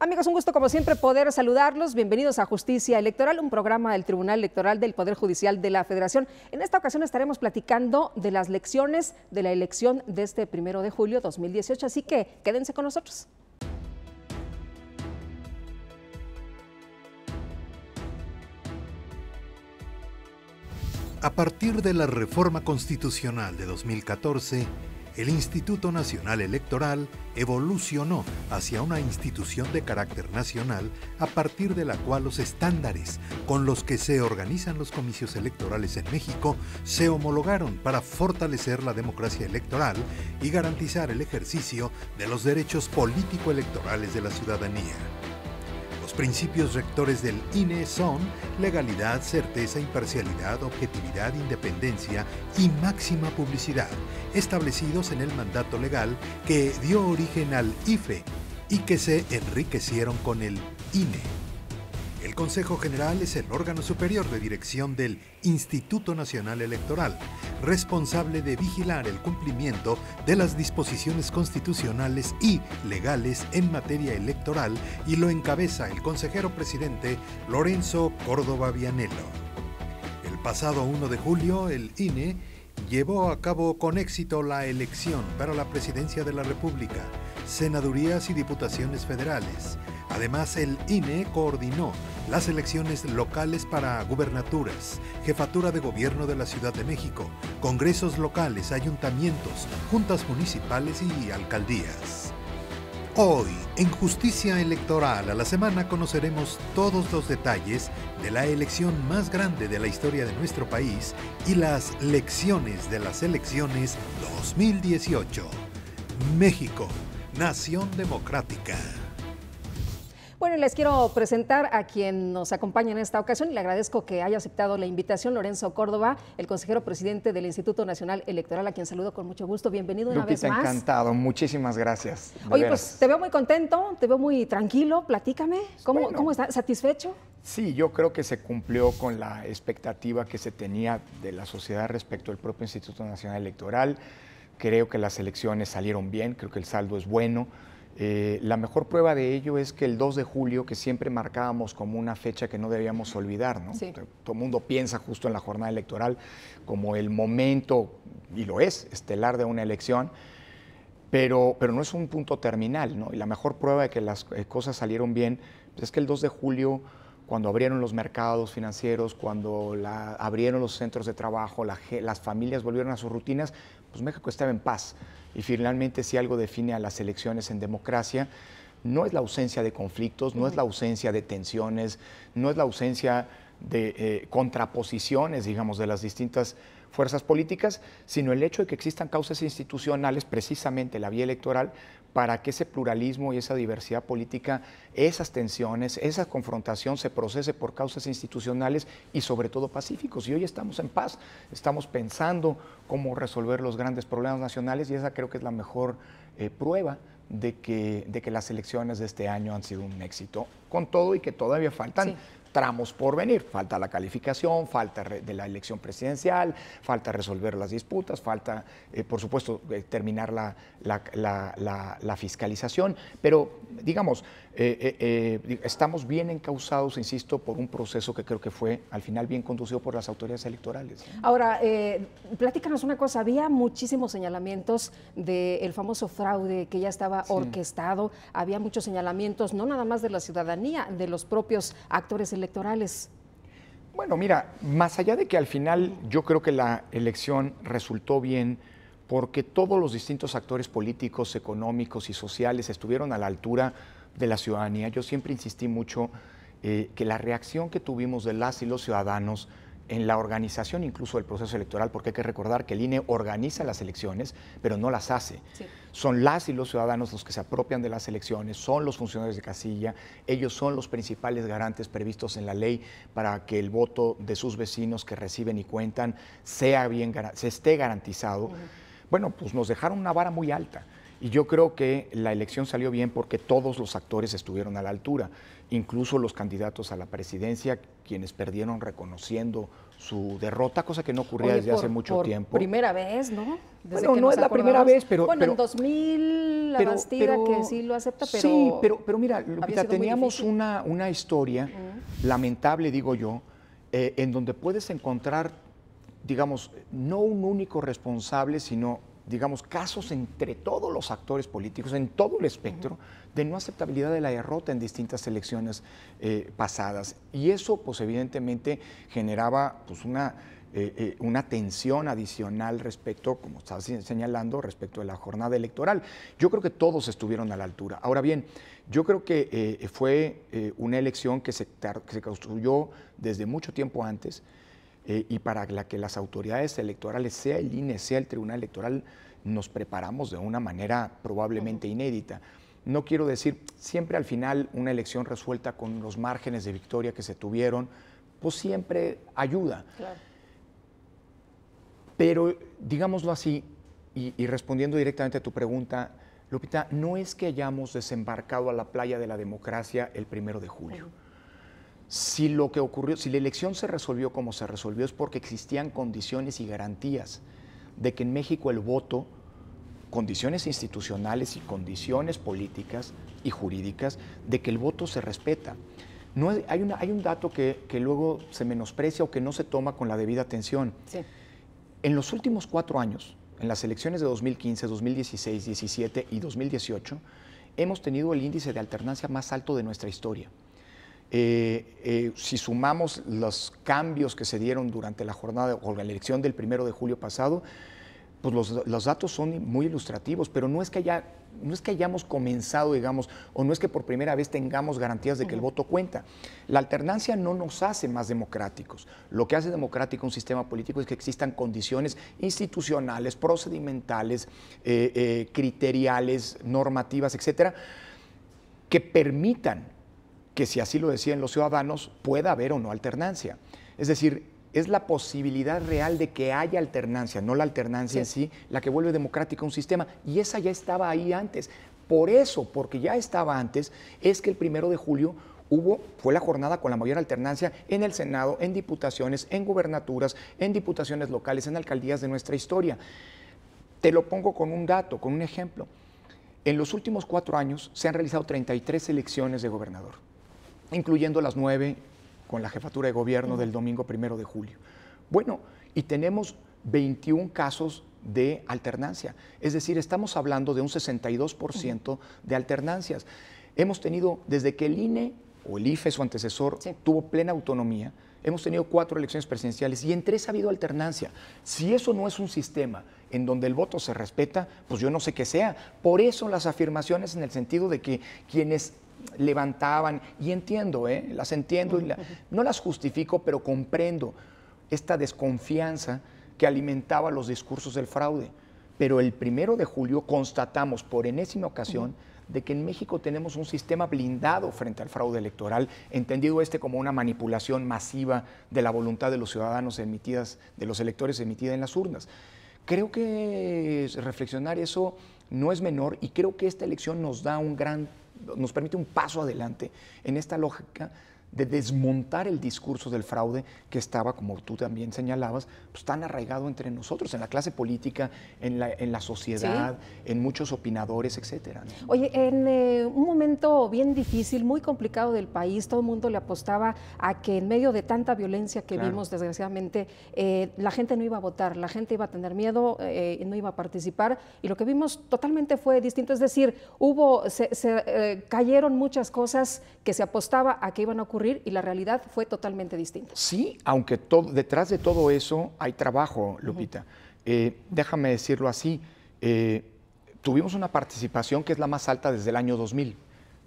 Amigos, un gusto como siempre poder saludarlos. Bienvenidos a Justicia Electoral, un programa del Tribunal Electoral del Poder Judicial de la Federación. En esta ocasión estaremos platicando de las lecciones de la elección de este 1 de julio 2018, así que quédense con nosotros. A partir de la reforma constitucional de 2014, el Instituto Nacional Electoral evolucionó hacia una institución de carácter nacional a partir de la cual los estándares con los que se organizan los comicios electorales en México se homologaron para fortalecer la democracia electoral y garantizar el ejercicio de los derechos político-electorales de la ciudadanía. Los principios rectores del INE son legalidad, certeza, imparcialidad, objetividad, independencia y máxima publicidad, establecidos en el mandato legal que dio origen al IFE y que se enriquecieron con el INE. El Consejo General es el órgano superior de dirección del Instituto Nacional Electoral, responsable de vigilar el cumplimiento de las disposiciones constitucionales y legales en materia electoral, y lo encabeza el consejero presidente Lorenzo Córdoba Vianello. El pasado 1 de julio, el INE llevó a cabo con éxito la elección para la presidencia de la República, senadurías y diputaciones federales. Además, el INE coordinó las elecciones locales para gubernaturas, jefatura de gobierno de la Ciudad de México, congresos locales, ayuntamientos, juntas municipales y alcaldías. Hoy, en Justicia Electoral a la Semana, conoceremos todos los detalles de la elección más grande de la historia de nuestro país y las lecciones de las elecciones 2018. México, nación democrática. Bueno, les quiero presentar a quien nos acompaña en esta ocasión y le agradezco que haya aceptado la invitación, Lorenzo Córdoba, el consejero presidente del Instituto Nacional Electoral, a quien saludo con mucho gusto. Bienvenido una vez más. Encantado, muchísimas gracias. Oye, pues te veo muy contento, te veo muy tranquilo, platícame, ¿cómo estás? ¿Satisfecho? Sí, yo creo que se cumplió con la expectativa que se tenía de la sociedad respecto al propio Instituto Nacional Electoral. Creo que las elecciones salieron bien, creo que el saldo es bueno. La mejor prueba de ello es que el 2 de julio, que siempre marcábamos como una fecha que no debíamos olvidar, ¿no? Sí. Todo el mundo piensa justo en la jornada electoral como el momento, y lo es, estelar de una elección, pero no es un punto terminal, ¿no? Y la mejor prueba de que las cosas salieron bien pues es que el 2 de julio, cuando abrieron los mercados financieros, cuando abrieron los centros de trabajo, las familias volvieron a sus rutinas, pues México estaba en paz. Y finalmente, si algo define a las elecciones en democracia, no es la ausencia de conflictos, no es la ausencia de tensiones, no es la ausencia de contraposiciones, digamos, de las distintas fuerzas políticas, sino el hecho de que existan causas institucionales, precisamente la vía electoral, para que ese pluralismo y esa diversidad política, esas tensiones, esa confrontación se procese por causas institucionales y sobre todo pacíficos. Y hoy estamos en paz, estamos pensando cómo resolver los grandes problemas nacionales y esa creo que es la mejor prueba de que las elecciones de este año han sido un éxito, con todo y que todavía faltan tramos por venir. Falta la calificación, falta de la elección presidencial, falta resolver las disputas, falta, por supuesto, terminar la fiscalización, pero, digamos, estamos bien encausados, insisto, por un proceso que creo que fue, al final, bien conducido por las autoridades electorales. Ahora, platícanos una cosa, había muchísimos señalamientos del famoso fraude que ya estaba orquestado, había muchos señalamientos, no nada más de la ciudadanía, de los propios actores electorales. Bueno, mira, más allá de que al final yo creo que la elección resultó bien porque todos los distintos actores políticos, económicos y sociales estuvieron a la altura de la ciudadanía. Yo siempre insistí mucho que la reacción que tuvimos de las y los ciudadanos en la organización incluso del proceso electoral, porque hay que recordar que el INE organiza las elecciones, pero no las hace. Sí. Son las y los ciudadanos los que se apropian de las elecciones, son los funcionarios de casilla, ellos son los principales garantes previstos en la ley para que el voto de sus vecinos que reciben y cuentan se esté garantizado. Bueno, pues nos dejaron una vara muy alta. Y yo creo que la elección salió bien porque todos los actores estuvieron a la altura, incluso los candidatos a la presidencia, quienes perdieron reconociendo su derrota, cosa que no ocurría desde hace mucho tiempo. Primera vez, ¿no? Desde bueno, no es la primera vez, pero... Bueno, en 2000 la Bastida que sí lo acepta, pero... Sí, pero mira, Lupita, teníamos una historia lamentable, digo yo, en donde puedes encontrar, digamos, no un único responsable, sino, digamos, casos entre todos los actores políticos, en todo el espectro, de no aceptabilidad de la derrota en distintas elecciones pasadas. Y eso, pues, evidentemente, generaba, pues, una tensión adicional respecto, como estás señalando, respecto de la jornada electoral. Yo creo que todos estuvieron a la altura. Ahora bien, yo creo que fue una elección que se construyó desde mucho tiempo antes y para la que las autoridades electorales, sea el INE, sea el Tribunal Electoral, nos preparamos de una manera probablemente inédita. No quiero decir, siempre al final una elección resuelta con los márgenes de victoria que se tuvieron, pues siempre ayuda. Claro. Pero, digámoslo así, y respondiendo directamente a tu pregunta, Lupita, no es que hayamos desembarcado a la playa de la democracia el 1 de julio. Si lo que ocurrió, si la elección se resolvió como se resolvió, es porque existían condiciones y garantías de que en México el voto, condiciones institucionales y condiciones políticas y jurídicas, de que el voto se respeta. No hay un dato que luego se menosprecia o que no se toma con la debida atención. Sí. En los últimos 4 años, en las elecciones de 2015, 2016, 2017 y 2018, hemos tenido el índice de alternancia más alto de nuestra historia. Si sumamos los cambios que se dieron durante la jornada o la elección del 1 de julio pasado, pues los datos son muy ilustrativos, pero no es que hayamos comenzado, digamos, o no es que por primera vez tengamos garantías de que el voto cuenta. La alternancia no nos hace más democráticos. Lo que hace democrático un sistema político es que existan condiciones institucionales, procedimentales, criteriales, normativas, etcétera, que permitan que, si así lo deciden los ciudadanos, pueda haber o no alternancia. Es decir, es la posibilidad real de que haya alternancia, no la alternancia en sí, la que vuelve democrático un sistema. Y esa ya estaba ahí antes. Por eso, porque ya estaba antes, es que el 1 de julio fue la jornada con la mayor alternancia en el Senado, en diputaciones, en gubernaturas, en diputaciones locales, en alcaldías de nuestra historia. Te lo pongo con un dato, con un ejemplo. En los últimos 4 años se han realizado 33 elecciones de gobernador, incluyendo las 9 con la jefatura de gobierno del domingo 1 de julio. Bueno, y tenemos 21 casos de alternancia, es decir, estamos hablando de un 62% de alternancias. Hemos tenido, desde que el INE o el IFE, su antecesor, tuvo plena autonomía, hemos tenido 4 elecciones presidenciales y en 3 ha habido alternancia. Si eso no es un sistema en donde el voto se respeta, pues yo no sé qué sea. Por eso las afirmaciones en el sentido de que quienes levantaban, y entiendo, las entiendo, y no las justifico, pero comprendo esta desconfianza que alimentaba los discursos del fraude. Pero el 1 de julio constatamos por enésima ocasión de que en México tenemos un sistema blindado frente al fraude electoral, entendido como una manipulación masiva de la voluntad de los ciudadanos de los electores emitida en las urnas. Creo que reflexionar eso no es menor y creo que esta elección nos permite un paso adelante en esta lógica de desmontar el discurso del fraude que estaba, como tú también señalabas, pues tan arraigado entre nosotros, en la clase política, en la sociedad, en muchos opinadores, etcétera, ¿no? Oye, en un momento bien difícil, muy complicado del país, todo el mundo le apostaba a que en medio de tanta violencia que vimos, desgraciadamente, la gente no iba a votar, la gente iba a tener miedo, no iba a participar, y lo que vimos totalmente fue distinto, es decir, cayeron muchas cosas que se apostaba a que iban a ocurrir, y la realidad fue totalmente distinta. Sí, aunque detrás de todo eso hay trabajo, Lupita. Déjame decirlo así, tuvimos una participación que es la más alta desde el año 2000,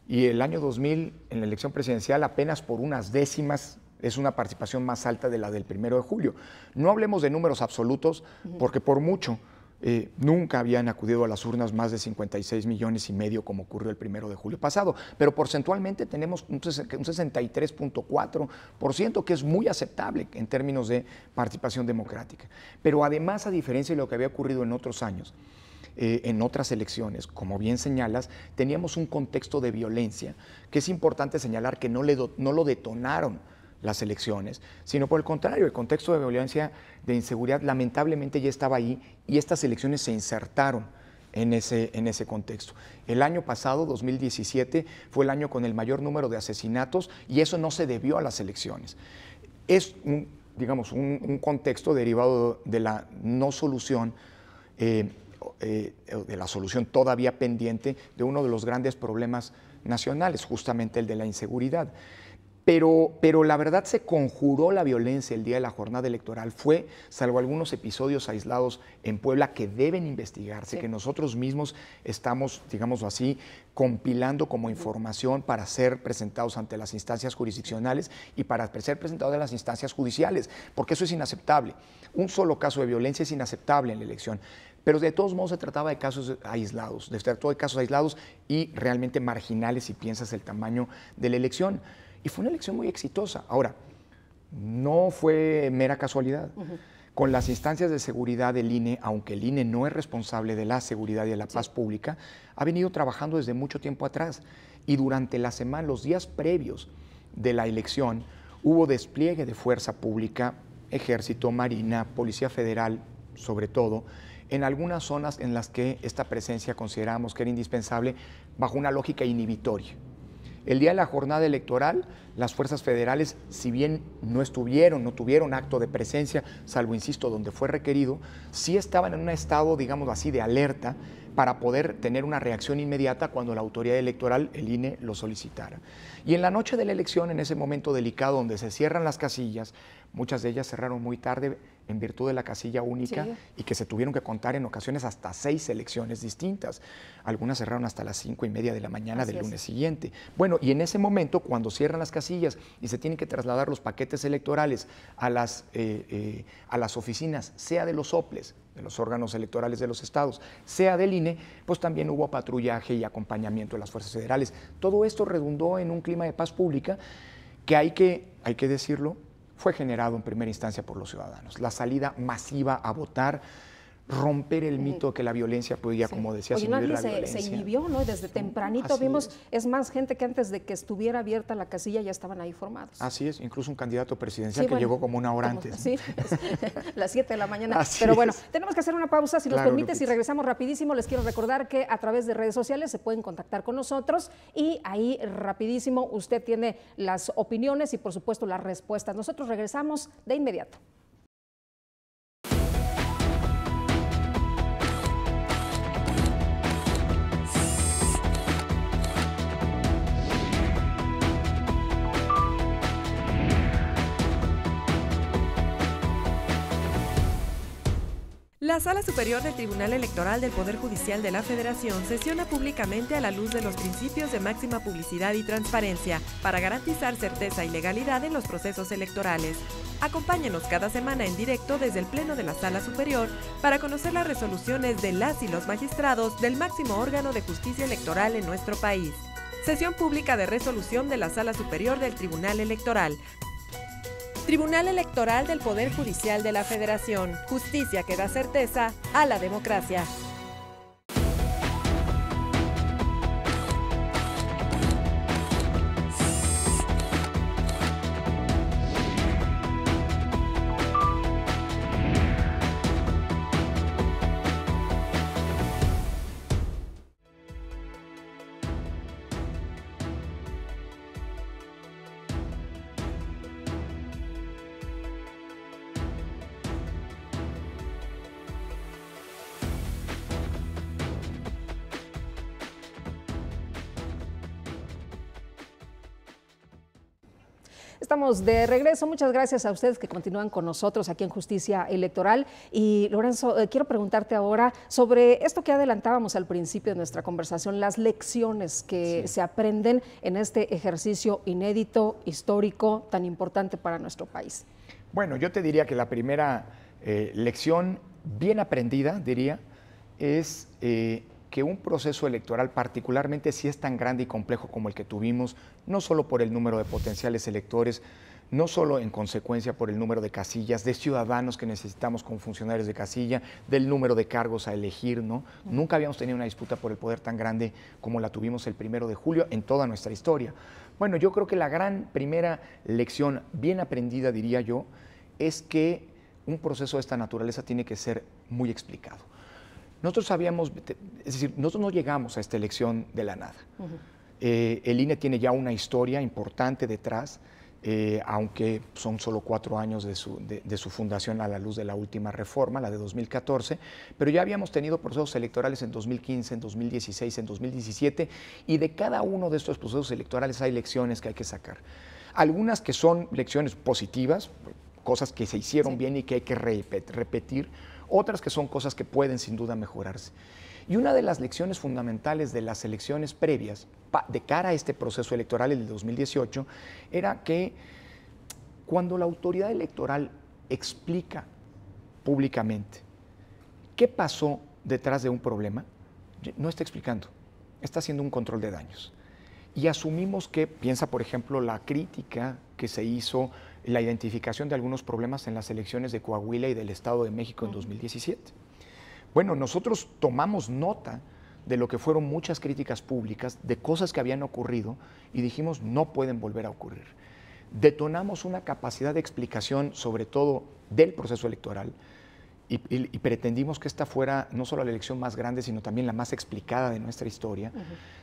y el año 2000, en la elección presidencial, apenas por unas décimas, es una participación más alta de la del 1 de julio. No hablemos de números absolutos, porque por mucho, nunca habían acudido a las urnas más de 56,5 millones como ocurrió el 1 de julio pasado, pero porcentualmente tenemos un 63.4%, que es muy aceptable en términos de participación democrática. Pero además, a diferencia de lo que había ocurrido en otros años, en otras elecciones, como bien señalas, teníamos un contexto de violencia que es importante señalar que no lo detonaron las elecciones, sino por el contrario, el contexto de violencia, de inseguridad, lamentablemente ya estaba ahí y estas elecciones se insertaron en ese contexto. El año pasado, 2017, fue el año con el mayor número de asesinatos y eso no se debió a las elecciones. Es digamos, un contexto derivado de la no solución, de la solución todavía pendiente de uno de los grandes problemas nacionales, justamente el de la inseguridad. Pero la verdad se conjuró la violencia el día de la jornada electoral. Fue, salvo algunos episodios aislados en Puebla que deben investigarse, que nosotros mismos estamos, digámoslo así, compilando como información para ser presentados ante las instancias jurisdiccionales y para ser presentados en las instancias judiciales, porque eso es inaceptable. Un solo caso de violencia es inaceptable en la elección. Pero de todos modos se trataba de casos aislados, y realmente marginales si piensas el tamaño de la elección. Y fue una elección muy exitosa. Ahora, no fue mera casualidad. Con las instancias de seguridad del INE, aunque el INE no es responsable de la seguridad y de la paz pública, ha venido trabajando desde mucho tiempo atrás. Y durante la semana, los días previos de la elección, hubo despliegue de fuerza pública, Ejército, Marina, Policía Federal, sobre todo, en algunas zonas en las que esta presencia considerábamos que era indispensable bajo una lógica inhibitoria. El día de la jornada electoral, las fuerzas federales, si bien no tuvieron acto de presencia, salvo, insisto, donde fue requerido, sí estaban en un estado, digamos así, de alerta para poder tener una reacción inmediata cuando la autoridad electoral, el INE, lo solicitara. Y en la noche de la elección, en ese momento delicado donde se cierran las casillas, muchas de ellas cerraron muy tarde en virtud de la casilla única y que se tuvieron que contar en ocasiones hasta 6 elecciones distintas. Algunas cerraron hasta las 5:30 de la mañana del lunes siguiente. Bueno, y en ese momento, cuando cierran las casillas y se tienen que trasladar los paquetes electorales a las oficinas, sea de los soples, de los órganos electorales de los estados, sea del INE, pues también hubo patrullaje y acompañamiento de las fuerzas federales. Todo esto redundó en un clima de paz pública que hay que decirlo, fue generado en primera instancia por los ciudadanos. La salida masiva a votar, romper el mito que la violencia podía, como decías, inhibir la violencia. Se inhibió, ¿no? Desde tempranito vimos, es más, gente que antes de que estuviera abierta la casilla ya estaban ahí formados. Así es, incluso un candidato presidencial que llegó como una hora antes. Sí, las 7 de la mañana. Pero bueno, tenemos que hacer una pausa, si nos permite, si regresamos rapidísimo, les quiero recordar que a través de redes sociales se pueden contactar con nosotros y ahí rapidísimo usted tiene las opiniones y por supuesto las respuestas. Nosotros regresamos de inmediato. La Sala Superior del Tribunal Electoral del Poder Judicial de la Federación sesiona públicamente a la luz de los principios de máxima publicidad y transparencia para garantizar certeza y legalidad en los procesos electorales. Acompáñenos cada semana en directo desde el Pleno de la Sala Superior para conocer las resoluciones de las y los magistrados del máximo órgano de justicia electoral en nuestro país. Sesión pública de resolución de la Sala Superior del Tribunal Electoral. Tribunal Electoral del Poder Judicial de la Federación. Justicia que da certeza a la democracia. Estamos de regreso. Muchas gracias a ustedes que continúan con nosotros aquí en Justicia Electoral. Y Lorenzo, quiero preguntarte ahora sobre esto que adelantábamos al principio de nuestra conversación, las lecciones que se aprenden en este ejercicio inédito, histórico, tan importante para nuestro país. Bueno, yo te diría que la primera lección bien aprendida, diría, es que un proceso electoral, particularmente si es tan grande y complejo como el que tuvimos, no solo por el número de potenciales electores, no solo en consecuencia por el número de casillas, de ciudadanos que necesitamos como funcionarios de casilla, del número de cargos a elegir, ¿no? Nunca habíamos tenido una disputa por el poder tan grande como la tuvimos el 1 de julio en toda nuestra historia. Bueno, yo creo que la gran primera lección bien aprendida, diría yo, es que un proceso de esta naturaleza tiene que ser muy explicado. Nosotros sabíamos, es decir, nosotros no llegamos a esta elección de la nada. El INE tiene ya una historia importante detrás, aunque son solo 4 años de su fundación a la luz de la última reforma, la de 2014, pero ya habíamos tenido procesos electorales en 2015, en 2016, en 2017, y de cada uno de estos procesos electorales hay lecciones que hay que sacar. Algunas que son lecciones positivas, cosas que se hicieron bien y que hay que repetir, otras que son cosas que pueden sin duda mejorarse. Y una de las lecciones fundamentales de las elecciones previas, de cara a este proceso electoral, el de 2018, era que cuando la autoridad electoral explica públicamente qué pasó detrás de un problema, no está explicando, está haciendo un control de daños. Y asumimos que, piensa por ejemplo la crítica que se hizo, la identificación de algunos problemas en las elecciones de Coahuila y del Estado de México en 2017. Bueno, nosotros tomamos nota de lo que fueron muchas críticas públicas, de cosas que habían ocurrido y dijimos no pueden volver a ocurrir. Detonamos una capacidad de explicación sobre todo del proceso electoral y pretendimos que esta fuera no solo la elección más grande, sino también la más explicada de nuestra historia,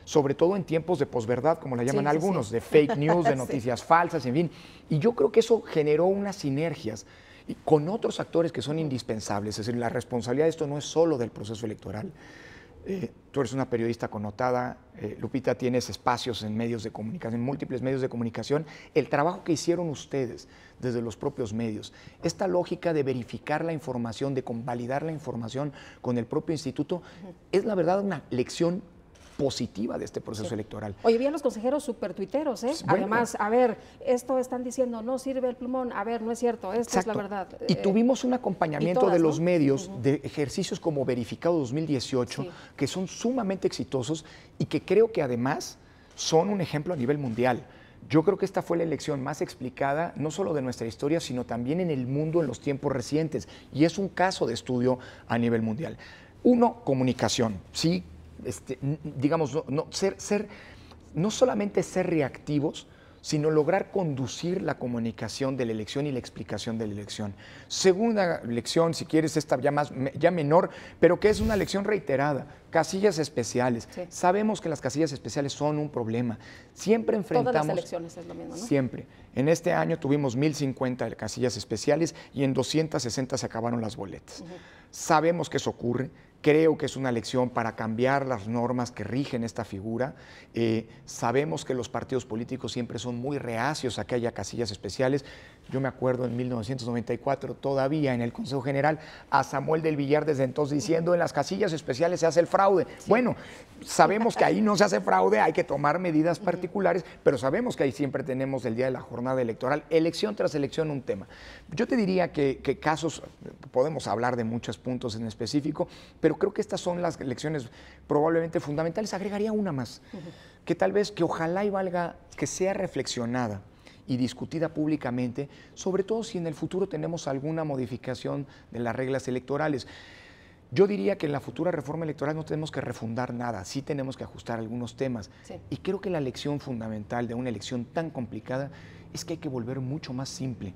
sobre todo en tiempos de posverdad, como la llaman algunos, de fake news, de noticias falsas, en fin. Y yo creo que eso generó unas sinergias con otros actores que son indispensables. Es decir, la responsabilidad de esto no es solo del proceso electoral. Tú eres una periodista connotada, Lupita, tienes espacios en medios de comunicación, en múltiples medios de comunicación. El trabajo que hicieron ustedes desde los propios medios, esta lógica de verificar la información, de convalidar la información con el propio instituto, es la verdad una lección positiva de este proceso electoral. Oye, bien los consejeros súper tuiteros, ¿eh? Bueno, además, a ver, esto están diciendo, no sirve el plumón, a ver, no es cierto, esto es la verdad. Y tuvimos un acompañamiento de los medios de ejercicios como Verificado 2018, que son sumamente exitosos y que creo que además son un ejemplo a nivel mundial. Yo creo que esta fue la elección más explicada, no solo de nuestra historia, sino también en el mundo en los tiempos recientes, y es un caso de estudio a nivel mundial. Uno, comunicación, sí. Digamos, no solamente ser reactivos, sino lograr conducir la comunicación de la elección y la explicación de la elección. Segunda lección, si quieres, esta ya menor, pero que es una lección reiterada, casillas especiales. Sabemos que las casillas especiales son un problema. Siempre enfrentamos... Todas las elecciones es lo mismo, ¿no? Siempre. En este año tuvimos 1,050 casillas especiales y en 260 se acabaron las boletas. Sabemos que eso ocurre. Creo que es una lección para cambiar las normas que rigen esta figura. Sabemos que los partidos políticos siempre son muy reacios a que haya casillas especiales. Yo me acuerdo en 1994, todavía en el Consejo General, a Samuel del Villar desde entonces diciendo en las casillas especiales se hace el fraude. Bueno, sabemos que ahí no se hace fraude, hay que tomar medidas particulares, pero sabemos que ahí siempre tenemos el día de la jornada electoral, elección tras elección un tema. Yo te diría que casos, podemos hablar de muchos puntos en específico, pero creo que estas son las elecciones probablemente fundamentales. Agregaría una más, que tal vez, que ojalá y valga, que sea reflexionada y discutida públicamente, sobre todo si en el futuro tenemos alguna modificación de las reglas electorales. Yo diría que en la futura reforma electoral no tenemos que refundar nada, sí tenemos que ajustar algunos temas. Y creo que la lección fundamental de una elección tan complicada es que hay que volver mucho más simple,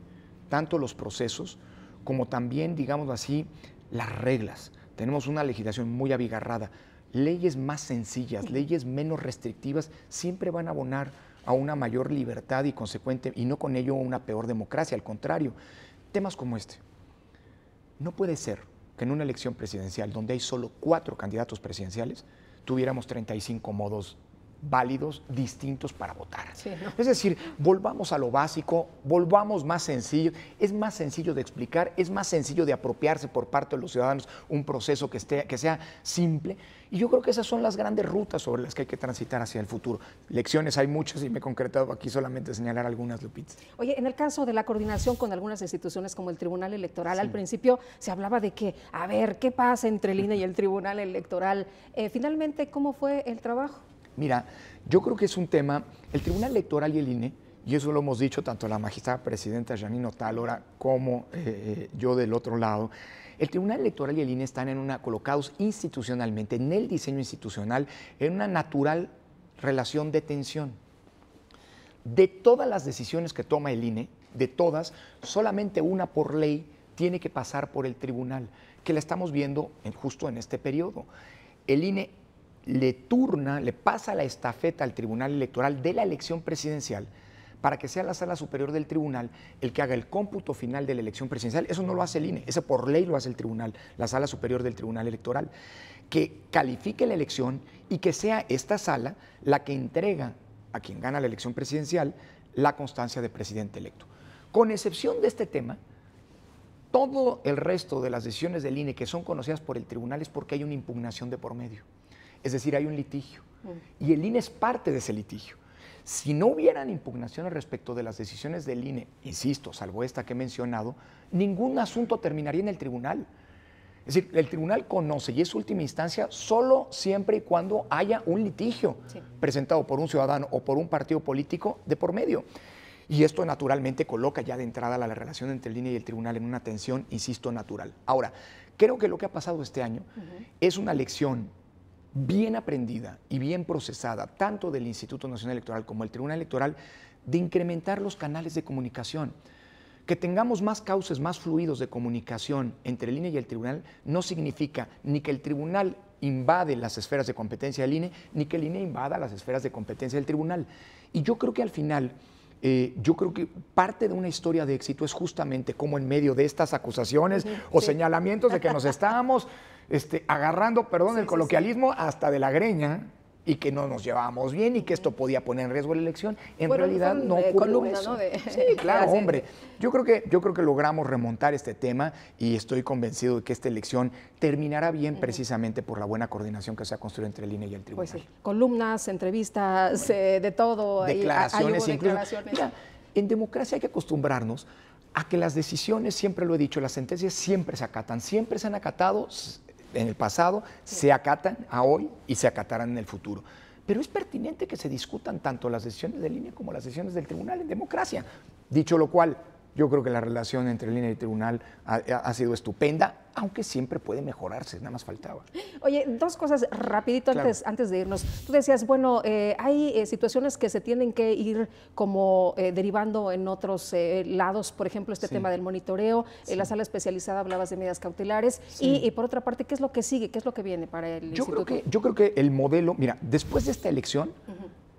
tanto los procesos como también, digamos así, las reglas. Tenemos una legislación muy abigarrada. Leyes más sencillas, leyes menos restrictivas, siempre van a abonar a una mayor libertad y consecuente, y no con ello una peor democracia, al contrario. Temas como este. No puede ser que en una elección presidencial donde hay solo 4 candidatos presidenciales, tuviéramos 35 modos válidos, distintos para votar. Es decir, volvamos a lo básico, volvamos más sencillo, es más sencillo de explicar, es más sencillo de apropiarse por parte de los ciudadanos un proceso que sea simple, y yo creo que esas son las grandes rutas sobre las que hay que transitar hacia el futuro. Lecciones hay muchas y me he concretado aquí solamente señalar algunas, Lupita. Oye, en el caso de la coordinación con algunas instituciones como el Tribunal Electoral, al principio se hablaba de que, a ver, ¿qué pasa entre el INE y el Tribunal Electoral? Finalmente, ¿cómo fue el trabajo? Mira, yo creo que es un tema, el Tribunal Electoral y el INE y eso lo hemos dicho tanto la magistrada presidenta Janine Otálora como yo del otro lado, el Tribunal Electoral y el INE están colocados institucionalmente, en el diseño institucional, en una natural relación de tensión. De todas las decisiones que toma el INE, de todas, solamente una por ley tiene que pasar por el tribunal, que la estamos viendo justo en este periodo. El INE le pasa la estafeta al Tribunal Electoral de la elección presidencial para que sea la Sala Superior del Tribunal el que haga el cómputo final de la elección presidencial. Eso no lo hace el INE, eso por ley lo hace el tribunal, la Sala Superior del Tribunal Electoral, que califique la elección y que sea esta sala la que entrega a quien gana la elección presidencial la constancia de presidente electo. Con excepción de este tema, todo el resto de las decisiones del INE que son conocidas por el tribunal es porque hay una impugnación de por medio. Es decir, hay un litigio. Y el INE es parte de ese litigio. Si no hubieran impugnaciones respecto de las decisiones del INE, insisto, salvo esta que he mencionado, ningún asunto terminaría en el tribunal. Es decir, el tribunal conoce y es última instancia solo siempre y cuando haya un litigio presentado por un ciudadano o por un partido político de por medio. Y esto naturalmente coloca ya de entrada la relación entre el INE y el tribunal en una tensión, insisto, natural. Ahora, creo que lo que ha pasado este año es una lección bien aprendida y bien procesada, tanto del Instituto Nacional Electoral como del Tribunal Electoral, de incrementar los canales de comunicación. Que tengamos más cauces, más fluidos de comunicación entre el INE y el tribunal no significa ni que el tribunal invade las esferas de competencia del INE, ni que el INE invada las esferas de competencia del tribunal. Y yo creo que al final, yo creo que parte de una historia de éxito es justamente cómo en medio de estas acusaciones o señalamientos de que nos estábamos agarrando, perdón, el coloquialismo, hasta de la greña, y que no nos llevábamos bien y que esto podía poner en riesgo la elección, en realidad no ocurrió eso. ¿No? Sí, claro, hombre. Yo creo que logramos remontar este tema y estoy convencido de que esta elección terminará bien precisamente por la buena coordinación que se ha construido entre el INE y el tribunal. Pues sí, columnas, entrevistas, de todo. Declaraciones, declaraciones. Mira, en democracia hay que acostumbrarnos a que las decisiones, siempre lo he dicho, las sentencias siempre se acatan, siempre se han acatado en el pasado, se acatan a hoy y se acatarán en el futuro. Pero es pertinente que se discutan tanto las decisiones del INE como las decisiones del tribunal en democracia. Dicho lo cual, yo creo que la relación entre el INE y el tribunal ha sido estupenda, aunque siempre puede mejorarse, nada más faltaba. Oye, dos cosas rapidito antes de irnos. Tú decías, bueno, hay situaciones que se tienen que ir como derivando en otros lados, por ejemplo, este tema del monitoreo, la sala especializada hablabas de medidas cautelares, y por otra parte, ¿qué es lo que sigue? ¿Qué es lo que viene para el instituto? Yo creo que el modelo, mira, después de esta elección,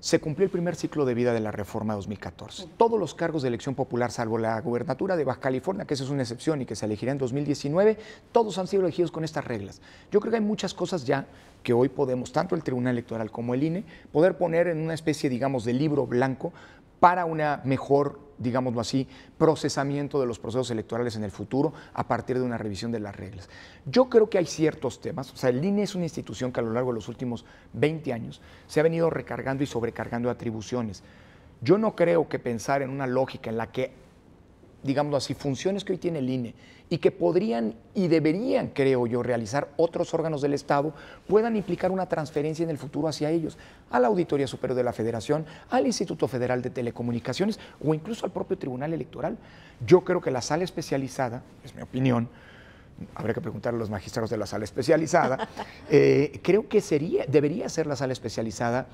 se cumplió el primer ciclo de vida de la reforma 2014. Todos los cargos de elección popular, salvo la gubernatura de Baja California, que esa es una excepción y que se elegirá en 2019, todos han sido elegidos con estas reglas. Yo creo que hay muchas cosas ya que hoy podemos, tanto el Tribunal Electoral como el INE, poder poner en una especie, digamos, de libro blanco para una mejor, digámoslo así, procesamiento de los procesos electorales en el futuro a partir de una revisión de las reglas. Yo creo que hay ciertos temas, o sea, el INE es una institución que a lo largo de los últimos 20 años se ha venido recargando y sobrecargando de atribuciones. Yo no creo que pensar en una lógica en la que, digámoslo así, funciones que hoy tiene el INE y que podrían y deberían, creo yo, realizar otros órganos del Estado, puedan implicar una transferencia en el futuro hacia ellos, a la Auditoría Superior de la Federación, al Instituto Federal de Telecomunicaciones o incluso al propio Tribunal Electoral. Yo creo que la sala especializada, es mi opinión, habría que preguntarle a los magistrados de la sala especializada, creo que debería ser la sala especializada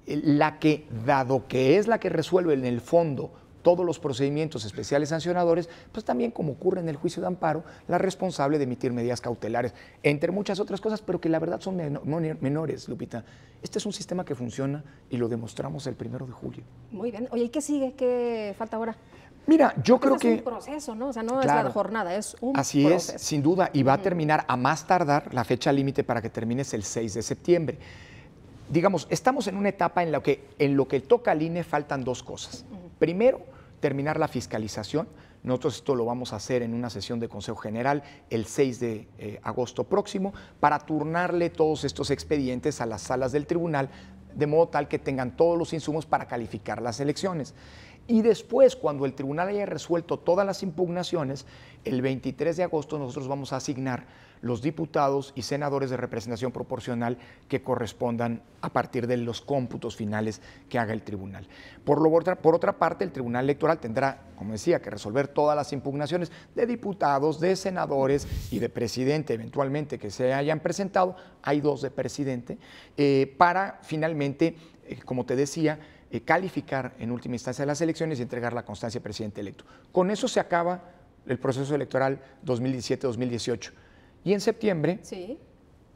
la que, dado que es la que resuelve en el fondo todos los procedimientos especiales sancionadores, pues también, como ocurre en el juicio de amparo, la responsable de emitir medidas cautelares, entre muchas otras cosas, pero que la verdad son menores, Lupita. Este es un sistema que funciona y lo demostramos el 1 de julio. Muy bien. Oye, ¿y qué sigue? ¿Qué falta ahora? Mira, yo creo que... Es un proceso, ¿no? O sea, no es la jornada, es un proceso. Así es, sin duda, y va a terminar a más tardar, la fecha límite para que termine es el 6 de septiembre. Digamos, estamos en una etapa en lo que toca al INE faltan dos cosas. Primero, terminar la fiscalización. Nosotros esto lo vamos a hacer en una sesión de Consejo General el 6 de agosto próximo para turnarle todos estos expedientes a las salas del tribunal de modo tal que tengan todos los insumos para calificar las elecciones. Y después, cuando el tribunal haya resuelto todas las impugnaciones, el 23 de agosto nosotros vamos a asignar los diputados y senadores de representación proporcional que correspondan a partir de los cómputos finales que haga el tribunal. Por otra parte, el Tribunal Electoral tendrá, como decía, que resolver todas las impugnaciones de diputados, de senadores y de presidente, eventualmente, que se hayan presentado. Hay 2 de presidente, para finalmente, como te decía, calificar en última instancia las elecciones y entregar la constancia de presidente electo. Con eso se acaba el proceso electoral 2017-2018. Y en septiembre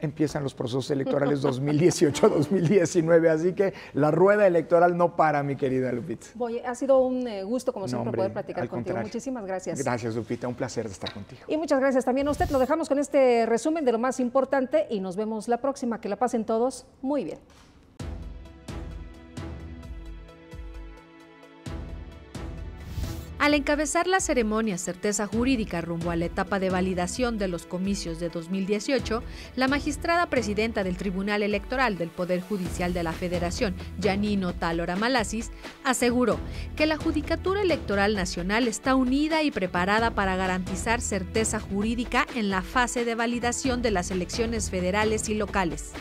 empiezan los procesos electorales 2018-2019, así que la rueda electoral no para, mi querida Lupita. Oye, ha sido un gusto, como siempre, hombre, poder platicar contigo. Contrario. Muchísimas gracias. Gracias, Lupita, un placer estar contigo. Y muchas gracias también a usted. Lo dejamos con este resumen de lo más importante y nos vemos la próxima. Que la pasen todos muy bien. Al encabezar la ceremonia Certeza Jurídica rumbo a la etapa de validación de los comicios de 2018, la magistrada presidenta del Tribunal Electoral del Poder Judicial de la Federación, Yanino Tálora Malasis, aseguró que la Judicatura Electoral Nacional está unida y preparada para garantizar certeza jurídica en la fase de validación de las elecciones federales y locales.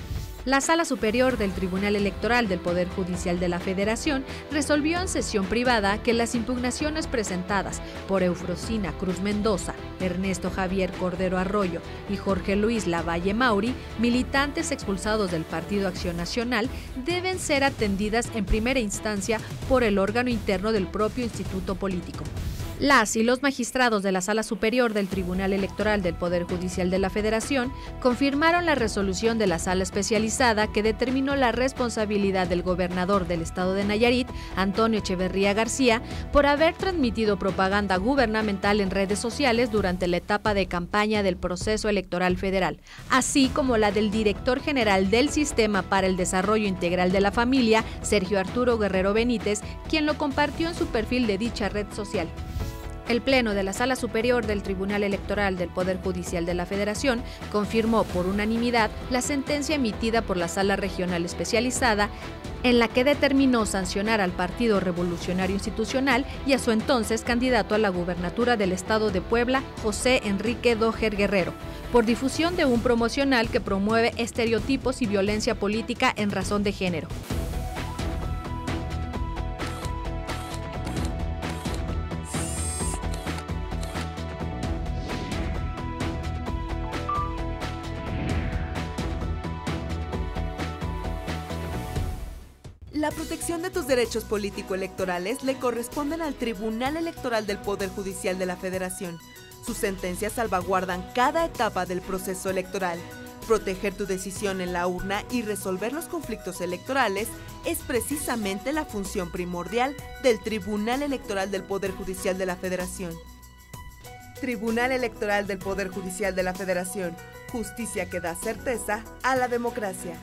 La Sala Superior del Tribunal Electoral del Poder Judicial de la Federación resolvió en sesión privada que las impugnaciones presentadas por Eufrosina Cruz Mendoza, Ernesto Javier Cordero Arroyo y Jorge Luis Lavalle Mauri, militantes expulsados del Partido Acción Nacional, deben ser atendidas en primera instancia por el órgano interno del propio instituto político. Las y los magistrados de la Sala Superior del Tribunal Electoral del Poder Judicial de la Federación confirmaron la resolución de la Sala Especializada que determinó la responsabilidad del gobernador del estado de Nayarit, Antonio Echeverría García, por haber transmitido propaganda gubernamental en redes sociales durante la etapa de campaña del proceso electoral federal, así como la del director general del Sistema para el Desarrollo Integral de la Familia, Sergio Arturo Guerrero Benítez, quien lo compartió en su perfil de dicha red social. El Pleno de la Sala Superior del Tribunal Electoral del Poder Judicial de la Federación confirmó por unanimidad la sentencia emitida por la Sala Regional Especializada, en la que determinó sancionar al Partido Revolucionario Institucional y a su entonces candidato a la gubernatura del estado de Puebla, José Enrique Dóger Guerrero, por difusión de un promocional que promueve estereotipos y violencia política en razón de género. La protección de tus derechos político-electorales le corresponden al Tribunal Electoral del Poder Judicial de la Federación. Sus sentencias salvaguardan cada etapa del proceso electoral. Proteger tu decisión en la urna y resolver los conflictos electorales es precisamente la función primordial del Tribunal Electoral del Poder Judicial de la Federación. Tribunal Electoral del Poder Judicial de la Federación. Justicia que da certeza a la democracia.